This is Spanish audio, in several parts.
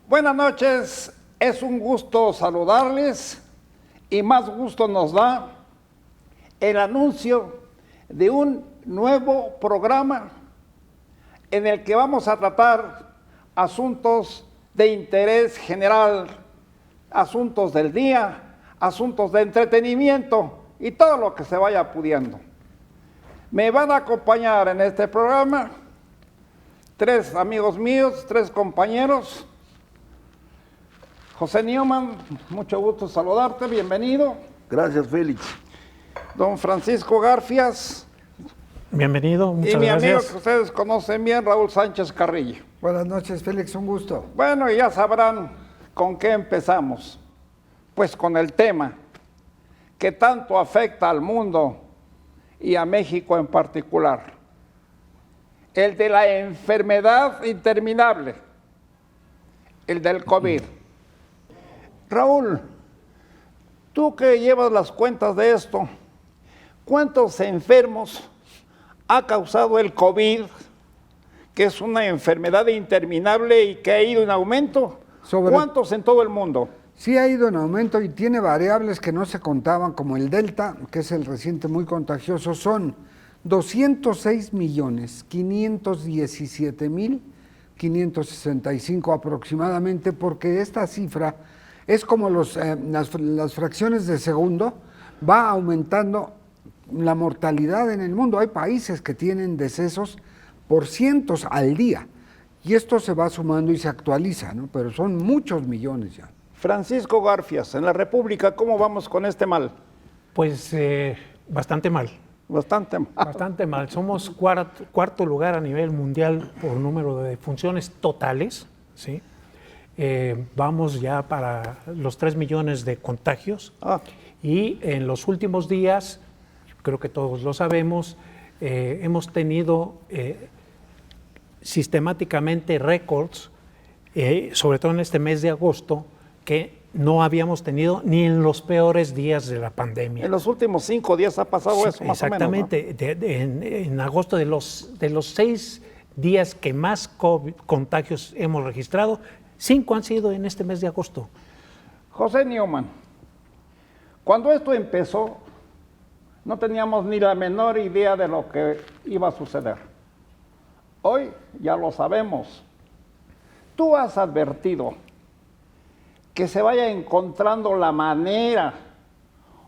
Buenas noches, es un gusto saludarles y más gusto nos da el anuncio de un nuevo programa en el que vamos a tratar asuntos de interés general, asuntos del día, asuntos de entretenimiento y todo lo que se vaya pudiendo. Me van a acompañar en este programa tres amigos míos, tres compañeros. José Newman, mucho gusto saludarte, bienvenido. Gracias, Félix. Don Francisco Garfias. Bienvenido, muchas gracias. Y mi amigo que ustedes conocen bien, Raúl Sánchez Carrillo. Buenas noches, Félix, un gusto. Bueno, ya sabrán con qué empezamos. Pues con el tema que tanto afecta al mundo y a México en particular. El de la enfermedad interminable, el del COVID. Raúl, tú que llevas las cuentas de esto, ¿cuántos enfermos ha causado el COVID, que es una enfermedad interminable y que ha ido en aumento? ¿Cuántos en todo el mundo? Sí ha ido en aumento y tiene variables que no se contaban, como el Delta, que es el reciente muy contagioso. Son 206.517.565 aproximadamente, porque esta cifra es como las fracciones de segundo, va aumentando la mortalidad en el mundo. Hay países que tienen decesos por cientos al día y esto se va sumando y se actualiza, ¿no? Pero son muchos millones ya. Francisco Garfias, en la República, ¿cómo vamos con este mal? Pues bastante mal. Bastante mal. Bastante mal. Somos cuarto lugar a nivel mundial por número de defunciones totales, ¿sí? Vamos ya para los 3 millones de contagios. Y en los últimos días, creo que todos lo sabemos, hemos tenido sistemáticamente récords, sobre todo en este mes de agosto, que no habíamos tenido ni en los peores días de la pandemia. En los últimos 5 días ha pasado eso, más o menos, ¿no? Exactamente. En agosto, de los 6 días que más COVID contagios hemos registrado, 5 han sido en este mes de agosto. José Newman, cuando esto empezó, no teníamos ni la menor idea de lo que iba a suceder. Hoy ya lo sabemos. Tú has advertido que se vaya encontrando la manera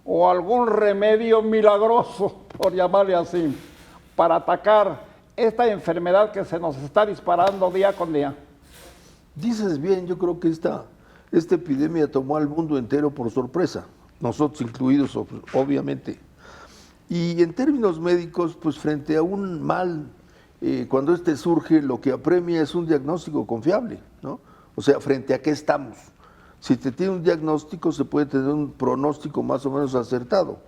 o algún remedio milagroso, por llamarle así, para atacar esta enfermedad que se nos está disparando día con día. Dices bien, yo creo que esta epidemia tomó al mundo entero por sorpresa, nosotros incluidos, obviamente. Y en términos médicos, pues frente a un mal, cuando surge, lo que apremia es un diagnóstico confiable, ¿no? O sea, frente a qué estamos. Si te tiene un diagnóstico, se puede tener un pronóstico más o menos acertado.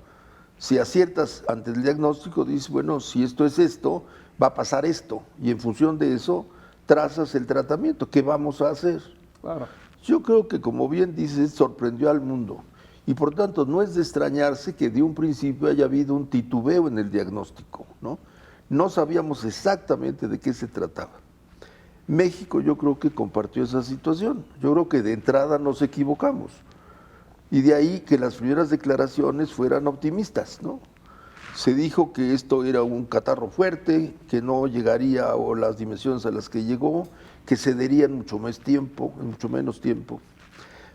Si aciertas ante el diagnóstico, dices, bueno, si esto es esto, va a pasar esto. Y en función de eso, trazas el tratamiento. ¿Qué vamos a hacer? Claro. Yo creo que, como bien dices, sorprendió al mundo. Y por tanto, no es de extrañarse que de un principio haya habido un titubeo en el diagnóstico, ¿no? No sabíamos exactamente de qué se trataba. México, yo creo que compartió esa situación. Yo creo que de entrada nos equivocamos. Y de ahí que las primeras declaraciones fueran optimistas, ¿no? Se dijo que esto era un catarro fuerte, que no llegaría a las dimensiones a las que llegó, que cedería en mucho menos tiempo.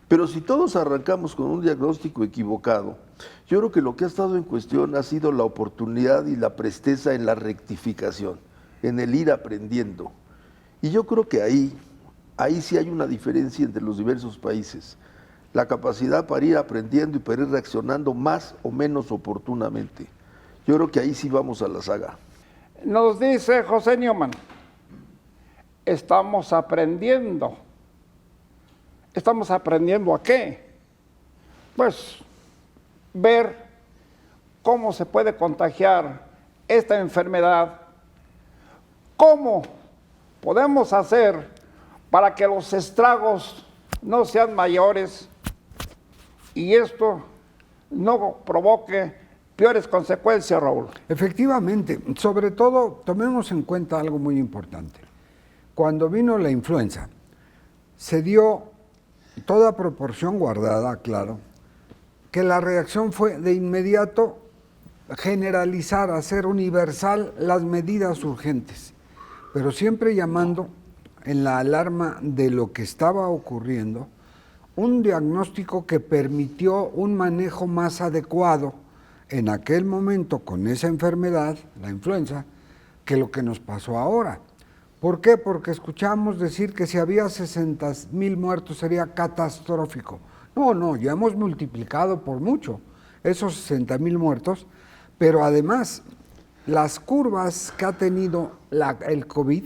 Pero si todos arrancamos con un diagnóstico equivocado, yo creo que lo que ha estado en cuestión ha sido la oportunidad y la presteza en la rectificación, en el ir aprendiendo. Y yo creo que ahí sí hay una diferencia entre los diversos países. La capacidad para ir aprendiendo y para ir reaccionando más o menos oportunamente. Yo creo que ahí sí vamos a la saga. Nos dice José Newman, estamos aprendiendo. ¿Estamos aprendiendo a qué? Pues ver cómo se puede contagiar esta enfermedad, cómo podemos hacer para que los estragos no sean mayores y esto no provoque peores consecuencias, Raúl. Efectivamente, sobre todo tomemos en cuenta algo muy importante. Cuando vino la influenza, se dio toda proporción guardada, claro, que la reacción fue de inmediato generalizar, hacer universal las medidas urgentes, pero siempre llamando en la alarma de lo que estaba ocurriendo, un diagnóstico que permitió un manejo más adecuado en aquel momento con esa enfermedad, la influenza, que lo que nos pasó ahora. ¿Por qué? Porque escuchamos decir que si había 60,000 muertos sería catastrófico. No, ya hemos multiplicado por mucho esos 60,000 muertos, pero además las curvas que ha tenido el COVID,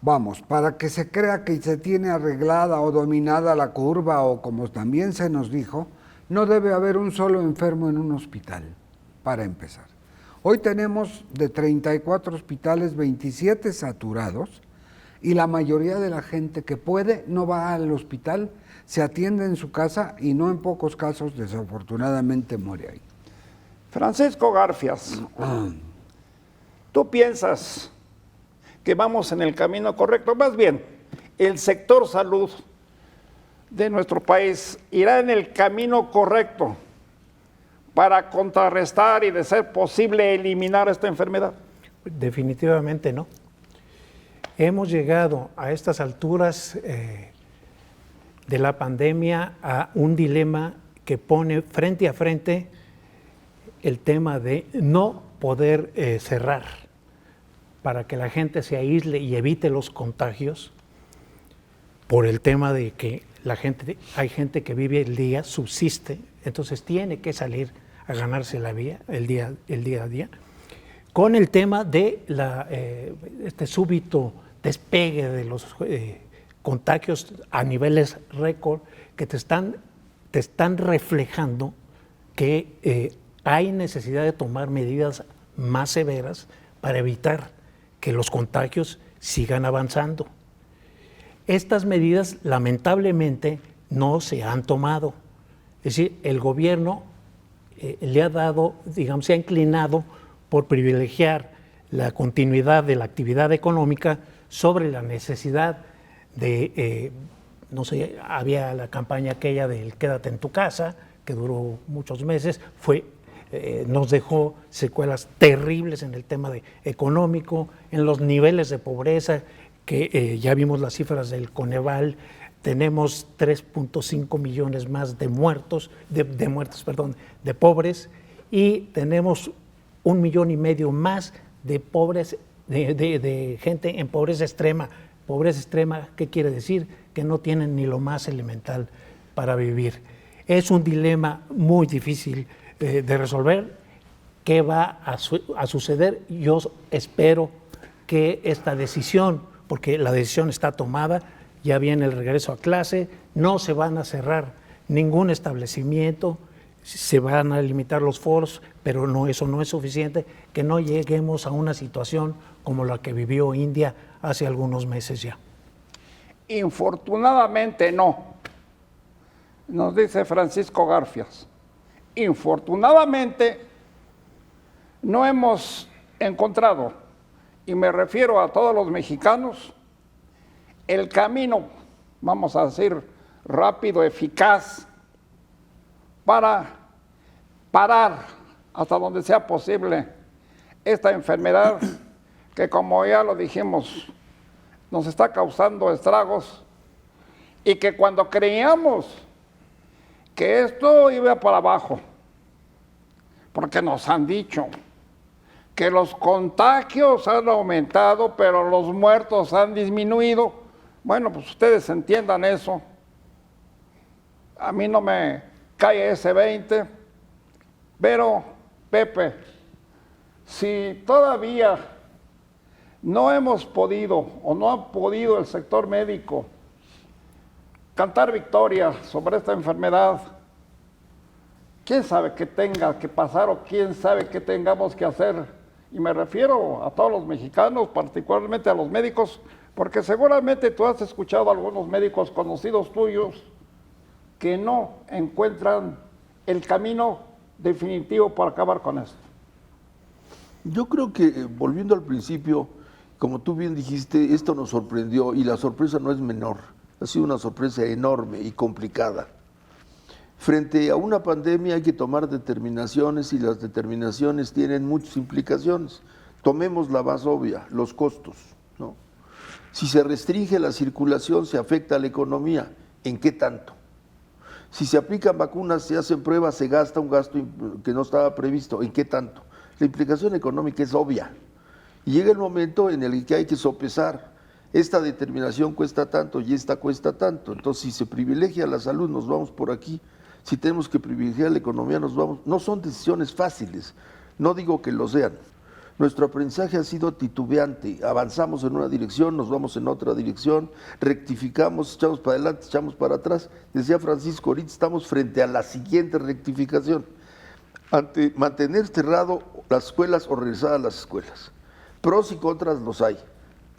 vamos, para que se crea que se tiene arreglada o dominada la curva, o como también se nos dijo, no debe haber un solo enfermo en un hospital, para empezar. Hoy tenemos de 34 hospitales, 27 saturados, y la mayoría de la gente que puede no va al hospital, se atiende en su casa y no en pocos casos, desafortunadamente, muere ahí. Francisco Garfias, ¿tú piensas que vamos en el camino correcto? Más bien, el sector salud de nuestro país irá en el camino correcto para contrarrestar y, de ser posible, eliminar esta enfermedad. Definitivamente no. Hemos llegado a estas alturas de la pandemia a un dilema que pone frente a frente el tema de no poder cerrar para que la gente se aísle y evite los contagios, por el tema de que hay gente que vive el día, subsiste, entonces tiene que salir a ganarse la vida el día a día, con el tema de este súbito despegue de los contagios a niveles récord que te están reflejando que hay necesidad de tomar medidas más severas para evitar que los contagios sigan avanzando. Estas medidas lamentablemente no se han tomado. Es decir, el gobierno le ha dado, digamos, se ha inclinado por privilegiar la continuidad de la actividad económica sobre la necesidad de, no sé, había la campaña aquella del quédate en tu casa, que duró muchos meses, nos dejó secuelas terribles en el tema económico, en los niveles de pobreza, que ya vimos las cifras del Coneval. Tenemos 3.5 millones más de de pobres, y tenemos 1,5 millones más de pobres, de gente en pobreza extrema. Pobreza extrema, ¿qué quiere decir? Que no tienen ni lo más elemental para vivir. Es un dilema muy difícil de resolver. ¿Qué va a suceder? Yo espero que esta decisión, porque la decisión está tomada, ya viene el regreso a clase, no se van a cerrar ningún establecimiento, se van a limitar los foros, pero eso no es suficiente, que no lleguemos a una situación como la que vivió India hace algunos meses ya. Infortunadamente no, nos dice Francisco Garfias. Infortunadamente no hemos encontrado, y me refiero a todos los mexicanos, el camino, vamos a decir, rápido, eficaz, para parar hasta donde sea posible esta enfermedad que, como ya lo dijimos, nos está causando estragos, y que cuando creíamos que esto iba para abajo, porque nos han dicho que los contagios han aumentado, pero los muertos han disminuido. Bueno, pues ustedes entiendan eso. A mí no me cae ese 20, pero, Pepe, si todavía no hemos podido, o no ha podido el sector médico cantar victoria sobre esta enfermedad, quién sabe qué tenga que pasar, o quién sabe qué tengamos que hacer. Y me refiero a todos los mexicanos, particularmente a los médicos, porque seguramente tú has escuchado a algunos médicos conocidos tuyos que no encuentran el camino definitivo para acabar con esto. Yo creo que, volviendo al principio, como tú bien dijiste, esto nos sorprendió, y la sorpresa no es menor. Ha sido una sorpresa enorme y complicada. Frente a una pandemia hay que tomar determinaciones y las determinaciones tienen muchas implicaciones. Tomemos la más obvia, los costos, ¿no? Si se restringe la circulación, se afecta a la economía. ¿En qué tanto? Si se aplican vacunas, se hacen pruebas, se gasta un gasto que no estaba previsto. ¿En qué tanto? La implicación económica es obvia. Y llega el momento en el que hay que sopesar. Esta determinación cuesta tanto y esta cuesta tanto. Entonces, si se privilegia la salud, nos vamos por aquí. Si tenemos que privilegiar la economía, nos vamos. No son decisiones fáciles. No digo que lo sean. Nuestro aprendizaje ha sido titubeante, avanzamos en una dirección, nos vamos en otra dirección, rectificamos, echamos para adelante, echamos para atrás. Decía Francisco, ahorita estamos frente a la siguiente rectificación, ante mantener cerrado las escuelas o regresar a las escuelas. Pros y contras los hay.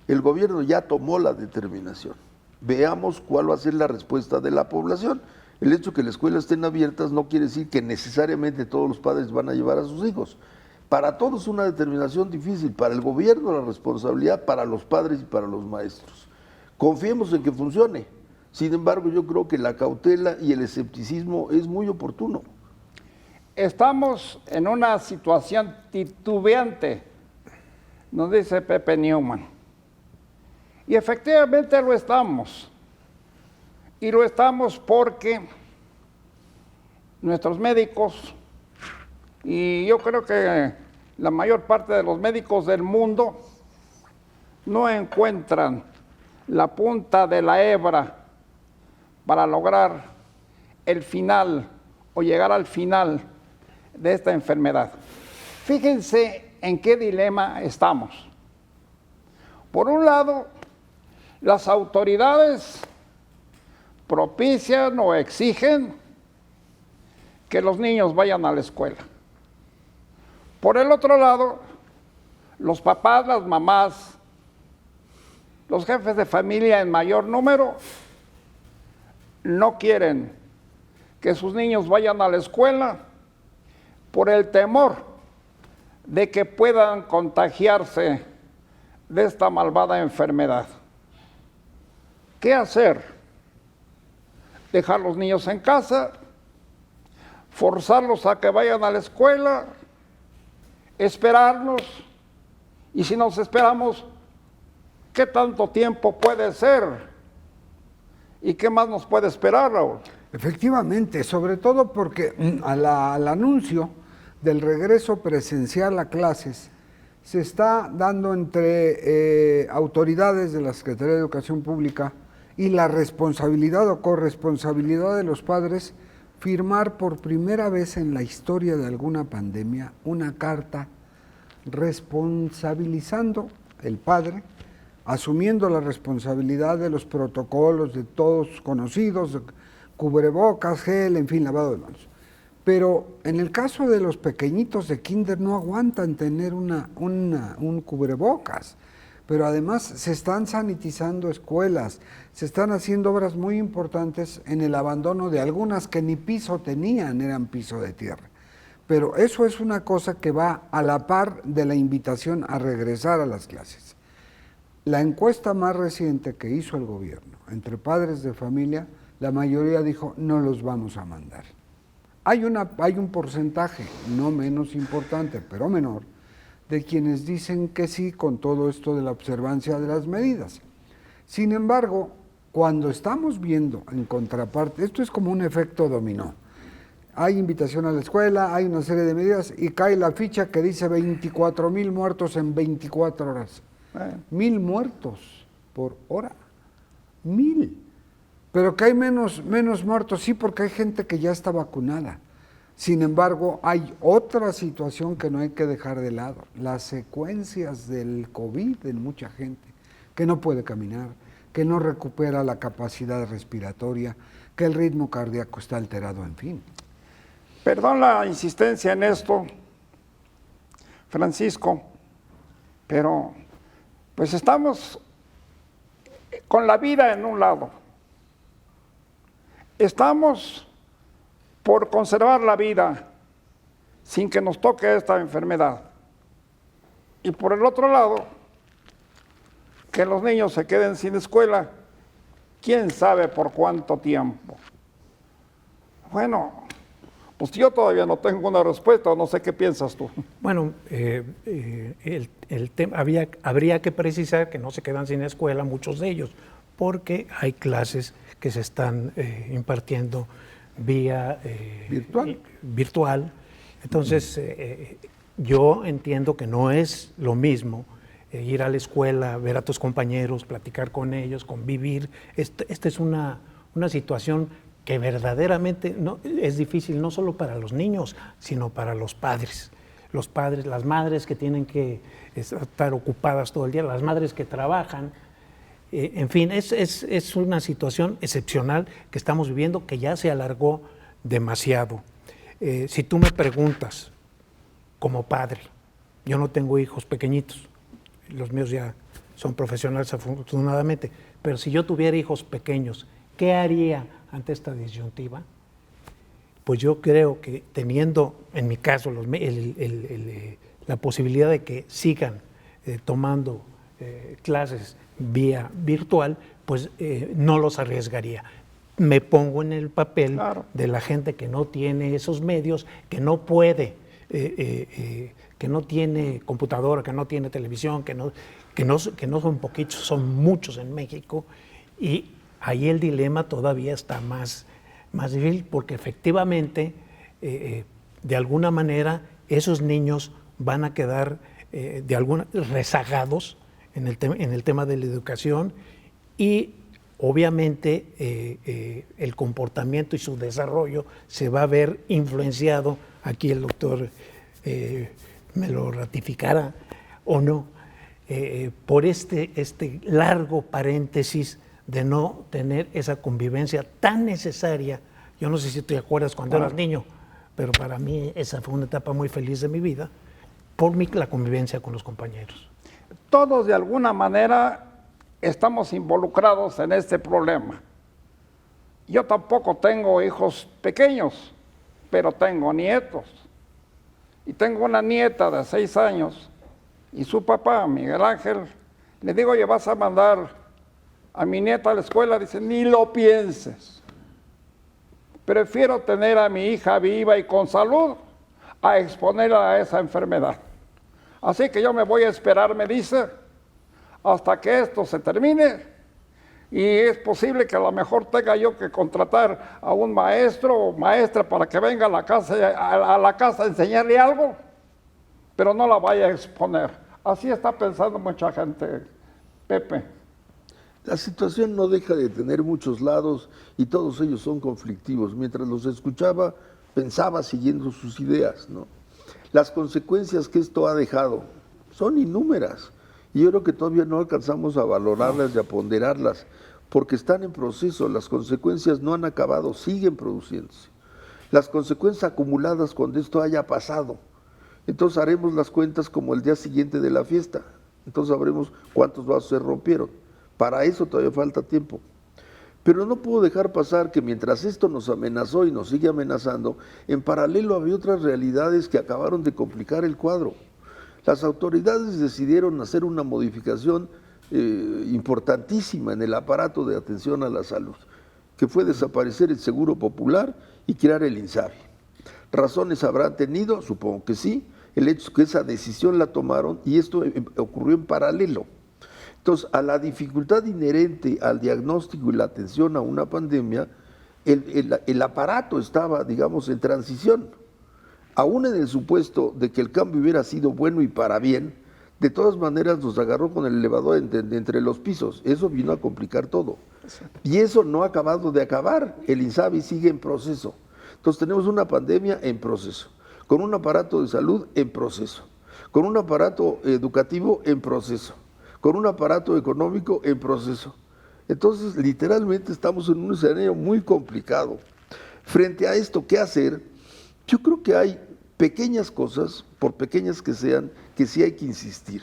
El gobierno ya tomó la determinación. Veamos cuál va a ser la respuesta de la población. El hecho de que las escuelas estén abiertas no quiere decir que necesariamente todos los padres van a llevar a sus hijos. Para todos es una determinación difícil, para el gobierno la responsabilidad, para los padres y para los maestros. Confiemos en que funcione. Sin embargo, yo creo que la cautela y el escepticismo es muy oportuno. Estamos en una situación titubeante, nos dice Pepe Newman. Y efectivamente lo estamos. Y lo estamos porque nuestros médicos, y yo creo que la mayor parte de los médicos del mundo no encuentran la punta de la hebra para lograr el final o llegar al final de esta enfermedad. Fíjense en qué dilema estamos. Por un lado, las autoridades propician o exigen que los niños vayan a la escuela. Por el otro lado, los papás, las mamás, los jefes de familia en mayor número no quieren que sus niños vayan a la escuela por el temor de que puedan contagiarse de esta malvada enfermedad. ¿Qué hacer? ¿Dejar los niños en casa? ¿Forzarlos a que vayan a la escuela? ¿Esperarnos? Y si nos esperamos, ¿qué tanto tiempo puede ser? ¿Y qué más nos puede esperar, Raúl? Efectivamente, sobre todo porque al anuncio del regreso presencial a clases se está dando entre autoridades de la Secretaría de Educación Pública y la responsabilidad o corresponsabilidad de los padres firmar por primera vez en la historia de alguna pandemia una carta responsabilizando el padre, asumiendo la responsabilidad de los protocolos de todos conocidos, cubrebocas, gel, en fin, lavado de manos. Pero en el caso de los pequeñitos de kinder no aguantan tener un cubrebocas. Pero además se están sanitizando escuelas, se están haciendo obras muy importantes en el abandono de algunas que ni piso tenían, eran piso de tierra. Pero eso es una cosa que va a la par de la invitación a regresar a las clases. La encuesta más reciente que hizo el gobierno entre padres de familia, la mayoría dijo no los vamos a mandar. Hay un porcentaje no menos importante, pero menor, de quienes dicen que sí con todo esto de la observancia de las medidas. Sin embargo, cuando estamos viendo en contraparte, esto es como un efecto dominó. Hay invitación a la escuela, hay una serie de medidas y cae la ficha que dice 24,000 muertos en 24 horas. 1,000 muertos por hora. 1,000. Pero que hay menos muertos, sí, porque hay gente que ya está vacunada. Sin embargo, hay otra situación que no hay que dejar de lado, las secuencias del COVID en mucha gente, que no puede caminar, que no recupera la capacidad respiratoria, que el ritmo cardíaco está alterado, en fin. Perdón la insistencia en esto, Francisco, pero pues estamos con la vida en un lado. Estamos por conservar la vida sin que nos toque esta enfermedad. Y por el otro lado, que los niños se queden sin escuela quién sabe por cuánto tiempo. Bueno, pues yo todavía no tengo una respuesta, no sé qué piensas tú. Bueno, el tema habría que precisar que no se quedan sin escuela muchos de ellos, porque hay clases que se están impartiendo vía virtual. Entonces, yo entiendo que no es lo mismo ir a la escuela, ver a tus compañeros, platicar con ellos, convivir. Esta es una situación que verdaderamente es difícil no solo para los niños, sino para los padres. Los padres, las madres que tienen que estar ocupadas todo el día, las madres que trabajan. En fin, es una situación excepcional que estamos viviendo, que ya se alargó demasiado. Si tú me preguntas, como padre, yo no tengo hijos pequeñitos, los míos ya son profesionales afortunadamente, pero si yo tuviera hijos pequeños, ¿qué haría ante esta disyuntiva? Pues yo creo que teniendo, en mi caso, la posibilidad de que sigan tomando clases vía virtual, pues no los arriesgaría. Me pongo en el papel de la gente que no tiene esos medios, que no puede, que no tiene computadora, que no tiene televisión, que no son poquitos, son muchos en México, y ahí el dilema todavía está más difícil, porque efectivamente, de alguna manera, esos niños van a quedar rezagados en el tema de la educación, y obviamente el comportamiento y su desarrollo se va a ver influenciado. Aquí el doctor me lo ratificará o no, por este largo paréntesis de no tener esa convivencia tan necesaria. Yo no sé si te acuerdas cuando eras niño, pero para mí esa fue una etapa muy feliz de mi vida, por la convivencia con los compañeros. Todos de alguna manera estamos involucrados en este problema. Yo tampoco tengo hijos pequeños, pero tengo nietos. Y tengo una nieta de 6 años y su papá, Miguel Ángel, le digo, oye, vas a mandar a mi nieta a la escuela. Dice, ni lo pienses. Prefiero tener a mi hija viva y con salud a exponerla a esa enfermedad. Así que yo me voy a esperar, me dice, hasta que esto se termine, y es posible que a lo mejor tenga yo que contratar a un maestro o maestra para que venga a la casa a enseñarle algo, pero no la vaya a exponer. Así está pensando mucha gente, Pepe. La situación no deja de tener muchos lados y todos ellos son conflictivos. Mientras los escuchaba, pensaba siguiendo sus ideas, ¿no? Las consecuencias que esto ha dejado son innúmeras. Y yo creo que todavía no alcanzamos a valorarlas y a ponderarlas, porque están en proceso, las consecuencias no han acabado, siguen produciéndose. Las consecuencias acumuladas cuando esto haya pasado, entonces haremos las cuentas como el día siguiente de la fiesta, entonces sabremos cuántos vasos se rompieron. Para eso todavía falta tiempo. Pero no puedo dejar pasar que mientras esto nos amenazó y nos sigue amenazando, en paralelo había otras realidades que acabaron de complicar el cuadro. Las autoridades decidieron hacer una modificación importantísima en el aparato de atención a la salud, que fue desaparecer el Seguro Popular y crear el INSABI. ¿Razones habrán tenido? Supongo que sí. El hecho es que esa decisión la tomaron y esto ocurrió en paralelo. Entonces, a la dificultad inherente al diagnóstico y la atención a una pandemia, el aparato estaba, digamos, en transición. Aún en el supuesto de que el cambio hubiera sido bueno y para bien, de todas maneras nos agarró con el elevador entre los pisos. Eso vino a complicar todo. Y eso no ha acabado de acabar. El INSABI sigue en proceso. Entonces tenemos una pandemia en proceso, con un aparato de salud en proceso, con un aparato educativo en proceso, con un aparato económico en proceso. Entonces, literalmente estamos en un escenario muy complicado. Frente a esto, ¿qué hacer? Yo creo que hay pequeñas cosas, por pequeñas que sean, que sí hay que insistir.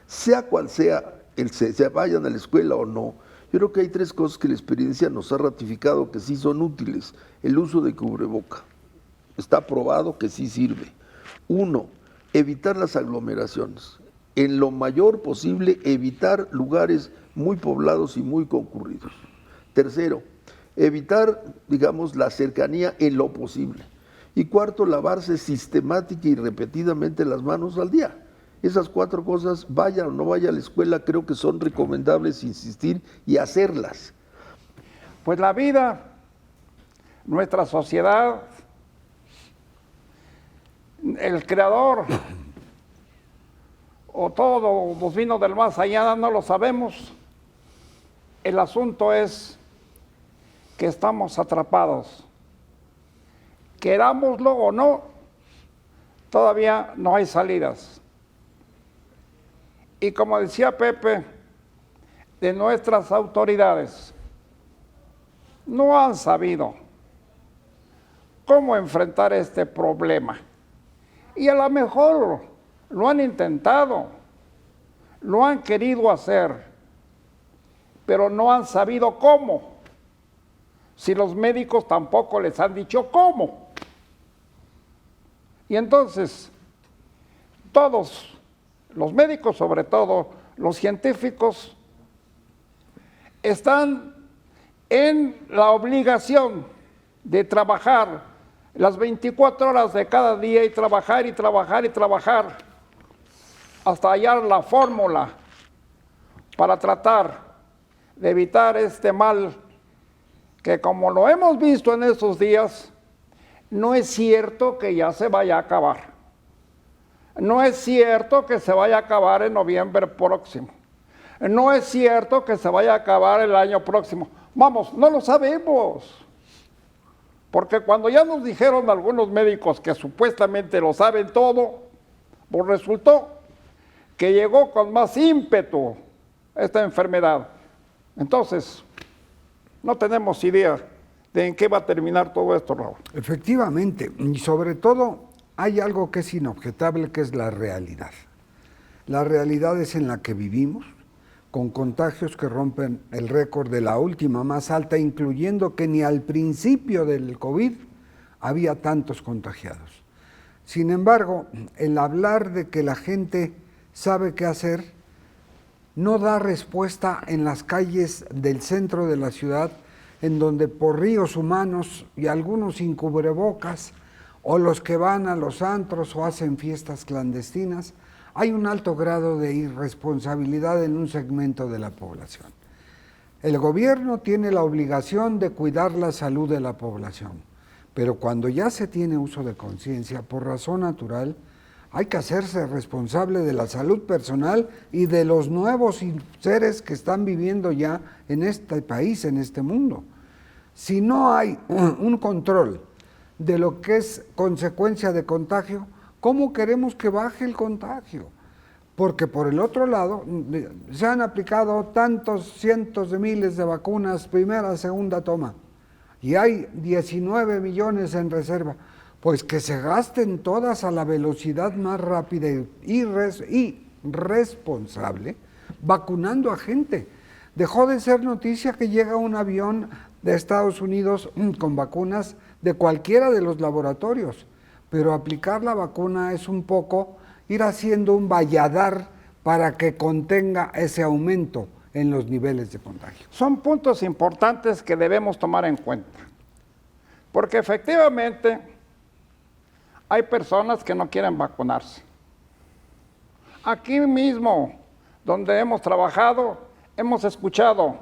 Sea cual sea, se vayan a la escuela o no, yo creo que hay 3 cosas que la experiencia nos ha ratificado que sí son útiles. El uso de cubreboca. Está probado que sí sirve. 1, evitar las aglomeraciones. En lo mayor posible, evitar lugares muy poblados y muy concurridos. Tercero, evitar, digamos, la cercanía en lo posible. Y cuarto, lavarse sistemática y repetidamente las manos al día. Esas 4 cosas, vaya o no vaya a la escuela, creo que son recomendables insistir y hacerlas. Pues la vida, nuestra sociedad, el creador o todo nos vino del más allá, no lo sabemos. El asunto es que estamos atrapados. Querámoslo o no, todavía no hay salidas. Y como decía Pepe, de nuestras autoridades, no han sabido cómo enfrentar este problema. Y a lo mejor lo han intentado, lo han querido hacer, pero no han sabido cómo. Si los médicos tampoco les han dicho cómo. Y entonces, todos, los médicos sobre todo, los científicos, están en la obligación de trabajar las 24 horas de cada día y trabajar y trabajar y trabajar hasta hallar la fórmula para tratar de evitar este mal que, como lo hemos visto en estos días, no es cierto que ya se vaya a acabar. No es cierto que se vaya a acabar en noviembre próximo. No es cierto que se vaya a acabar el año próximo. Vamos, no lo sabemos. Porque cuando ya nos dijeron algunos médicos que supuestamente lo saben todo, pues resultó que llegó con más ímpetu esta enfermedad. Entonces, no tenemos idea de en qué va a terminar todo esto, Raúl. Efectivamente, y sobre todo hay algo que es inobjetable, que es la realidad. La realidad es en la que vivimos, con contagios que rompen el récord de la última más alta, incluyendo que ni al principio del COVID había tantos contagiados. Sin embargo, el hablar de que la gente sabe qué hacer no da respuesta en las calles del centro de la ciudad, en donde por ríos humanos y algunos sin cubrebocas, o los que van a los antros o hacen fiestas clandestinas, hay un alto grado de irresponsabilidad en un segmento de la población. El gobierno tiene la obligación de cuidar la salud de la población, pero cuando ya se tiene uso de conciencia, por razón natural, hay que hacerse responsable de la salud personal y de los nuevos seres que están viviendo ya en este país, en este mundo. Si no hay un control de lo que es consecuencia de contagio, ¿cómo queremos que baje el contagio? Porque por el otro lado, se han aplicado tantos cientos de miles de vacunas, primera, segunda toma, y hay 19 millones en reserva. Pues que se gasten todas a la velocidad más rápida y responsable, vacunando a gente. Dejó de ser noticia que llega un avión de Estados Unidos con vacunas de cualquiera de los laboratorios, pero aplicar la vacuna es un poco ir haciendo un valladar para que contenga ese aumento en los niveles de contagio. Son puntos importantes que debemos tomar en cuenta, porque efectivamente hay personas que no quieren vacunarse. Aquí mismo, donde hemos trabajado, hemos escuchado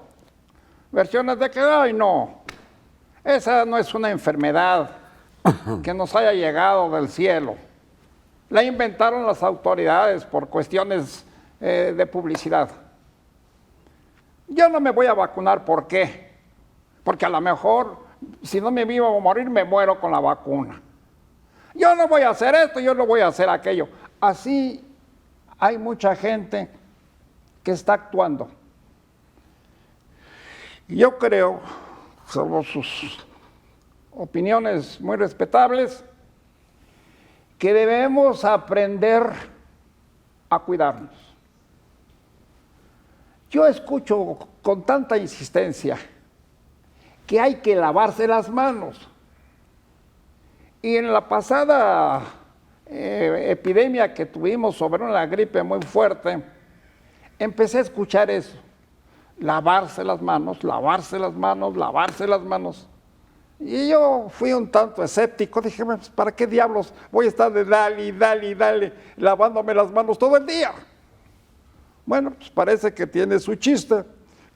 versiones de que, ay no, esa no es una enfermedad que nos haya llegado del cielo. La inventaron las autoridades por cuestiones de publicidad. Yo no me voy a vacunar, ¿por qué? Porque a lo mejor, si no me vivo a morir, me muero con la vacuna. Yo no voy a hacer esto, yo no voy a hacer aquello. Así hay mucha gente que está actuando. Yo creo, salvo sus opiniones muy respetables, que debemos aprender a cuidarnos. Yo escucho con tanta insistencia que hay que lavarse las manos. Y en la pasada epidemia que tuvimos sobre una gripe muy fuerte, empecé a escuchar eso. lavarse las manos, lavarse las manos, lavarse las manos. Y yo fui un tanto escéptico, dije, pues, ¿para qué diablos voy a estar de dale, dale, dale, lavándome las manos todo el día? Bueno, pues parece que tiene su chiste,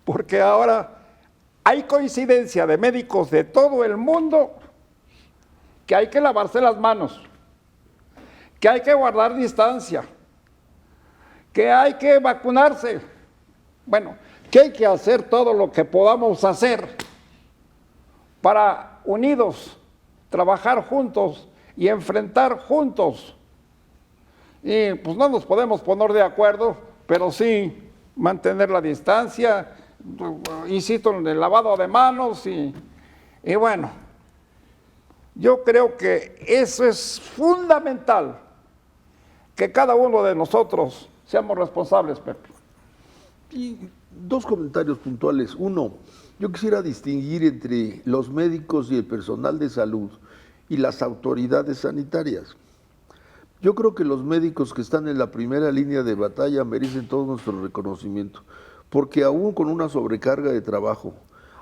porque ahora hay coincidencia de médicos de todo el mundo que hay que lavarse las manos, que hay que guardar distancia, que hay que vacunarse. Bueno, que hay que hacer todo lo que podamos hacer para unidos trabajar juntos y enfrentar juntos. Y pues no nos podemos poner de acuerdo, pero sí mantener la distancia, insisto en el lavado de manos y bueno, yo creo que eso es fundamental, que cada uno de nosotros seamos responsables, Pepe. Y dos comentarios puntuales. Uno, yo quisiera distinguir entre los médicos y el personal de salud y las autoridades sanitarias. Yo creo que los médicos que están en la primera línea de batalla merecen todo nuestro reconocimiento, porque aún con una sobrecarga de trabajo,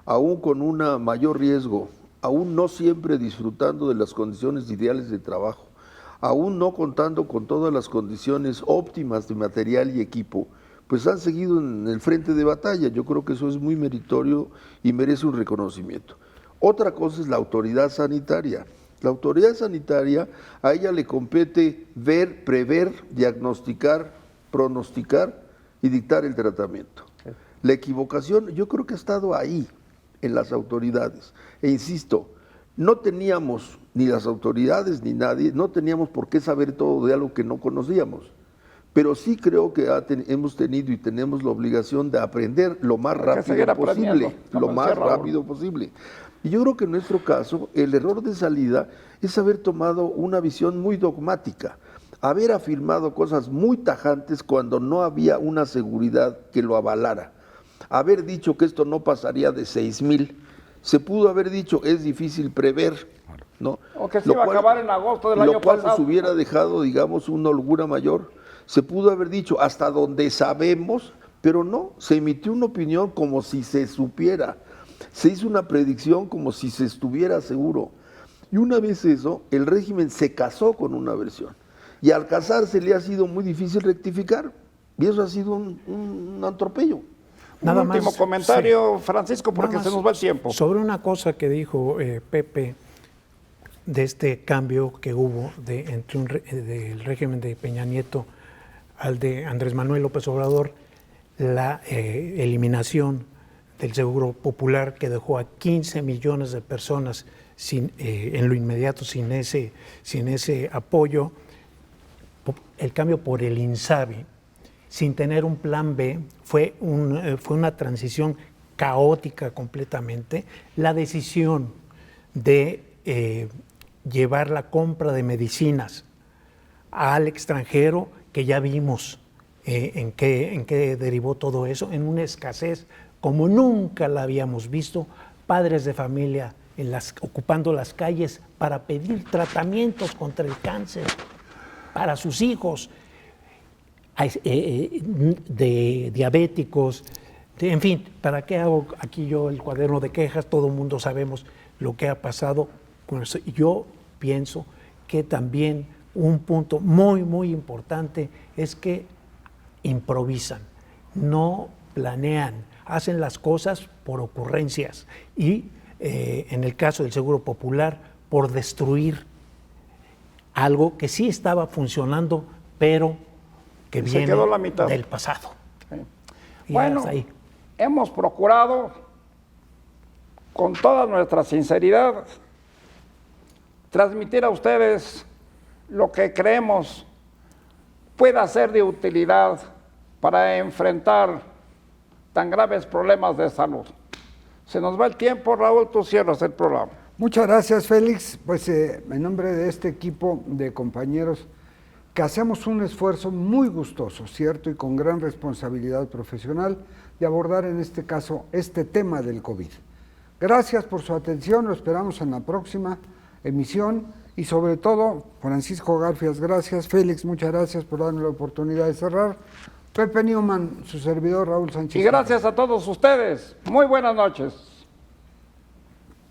aún con un mayor riesgo, aún no siempre disfrutando de las condiciones ideales de trabajo, aún no contando con todas las condiciones óptimas de material y equipo, pues han seguido en el frente de batalla. Yo creo que eso es muy meritorio y merece un reconocimiento. Otra cosa es la autoridad sanitaria. La autoridad sanitaria, a ella le compete ver, prever, diagnosticar, pronosticar y dictar el tratamiento. La equivocación yo creo que ha estado ahí, en las autoridades. E insisto, no teníamos, ni las autoridades ni nadie, no teníamos por qué saber todo de algo que no conocíamos. Pero sí creo que hemos tenido y tenemos la obligación de aprender lo más rápido posible, lo más rápido posible. Y yo creo que en nuestro caso, el error de salida es haber tomado una visión muy dogmática, haber afirmado cosas muy tajantes cuando no había una seguridad que lo avalara, haber dicho que esto no pasaría de 6,000, se pudo haber dicho es difícil prever, ¿no? O que se iba a acabar en agosto del año pasado. Lo cual nos hubiera dejado, digamos, una holgura mayor. Se pudo haber dicho hasta donde sabemos, pero no, se emitió una opinión como si se supiera. Se hizo una predicción como si se estuviera seguro. Y una vez eso, el régimen se casó con una versión. Y al casarse le ha sido muy difícil rectificar. Y eso ha sido un atropello. Nada un último más, comentario, sí. Francisco, porque Nada se nos va el tiempo. Sobre una cosa que dijo Pepe, de este cambio que hubo del régimen de Peña Nieto al de Andrés Manuel López Obrador, la eliminación del Seguro Popular, que dejó a 15 millones de personas en lo inmediato sin ese apoyo, el cambio por el INSABI, sin tener un plan B, fue una transición caótica completamente. La decisión de llevar la compra de medicinas al extranjero, que ya vimos en qué derivó todo eso, en una escasez como nunca la habíamos visto, padres de familia ocupando las calles para pedir tratamientos contra el cáncer para sus hijos, de diabéticos, en fin, ¿para qué hago aquí yo el cuaderno de quejas? Todo el mundo sabemos lo que ha pasado con eso. Yo pienso que también un punto muy, muy importante es que improvisan, no planean, hacen las cosas por ocurrencias y en el caso del Seguro Popular, por destruir algo que sí estaba funcionando, pero que viene del pasado. Sí. Bueno, ahí hemos procurado con toda nuestra sinceridad transmitir a ustedes lo que creemos pueda ser de utilidad para enfrentar tan graves problemas de salud. Se nos va el tiempo, Raúl, tú cierras el programa. Muchas gracias, Félix. Pues en nombre de este equipo de compañeros, que hacemos un esfuerzo muy gustoso, ¿cierto? Y con gran responsabilidad profesional de abordar en este caso este tema del COVID. Gracias por su atención, lo esperamos en la próxima emisión y sobre todo, Francisco Garfias, gracias. Félix, muchas gracias por darme la oportunidad de cerrar. Pepe Newman, su servidor Raúl Sánchez. Y gracias a todos ustedes. Muy buenas noches.